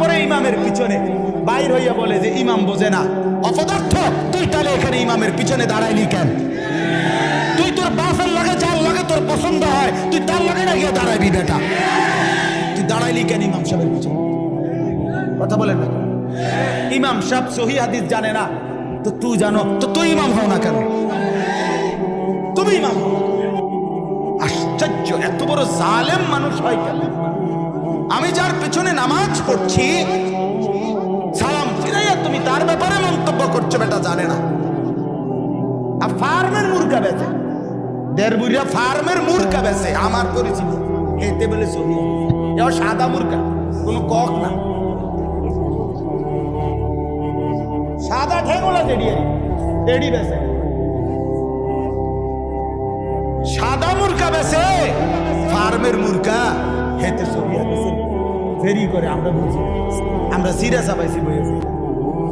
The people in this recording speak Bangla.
তারপরে ইমামের পিছনে বাইর হইয়া বলে যে ইমাম বোঝে না। অপদার্থ, তুই তাহলে এখানে ইমামের পিছনে দাঁড়াইলি কেন? তুই তোর বাপের লাগে যার লাগে তোর পছন্দ হয় তুই তার লাগে না গিয়ে দাঁড়াবি বেটা। তুই দাঁড়াইলি কেন ইমাম সাহেবের পিছনে? কথা বলেন না। ইমাম সাহেব সহি হাদিস জানে না তো তুই জানো, তো তুই ইমাম হও না কেন? তুমি ইমাম হও। আশ্চর্য, এত বড় জালেম মানুষ হয় কেন? আমি যার পেছনে নামাজ পড়ছি সালাম ফিরাইয়া তুমি তার ব্যাপারে মন্তব্য করছো, বেটা জানে না। আর ফার্মের মুরগা বেচে, দেড়বুড়িয়া ফার্মের মুরগা বেচে আমার পরিচিত, এতে বলে সহি এও সাদা মুরগা, কোনো কক না, সাদা ঠেঙ্গলা জেডিয়ে এডি বেচে, সাদা মুরগা বেচে ফার্মের মুরগা হেতে সহি হাদিসে ফেরি করে। আমরা বুঝি, আমরা সিরিয়াস পাইছি বইয়েছি।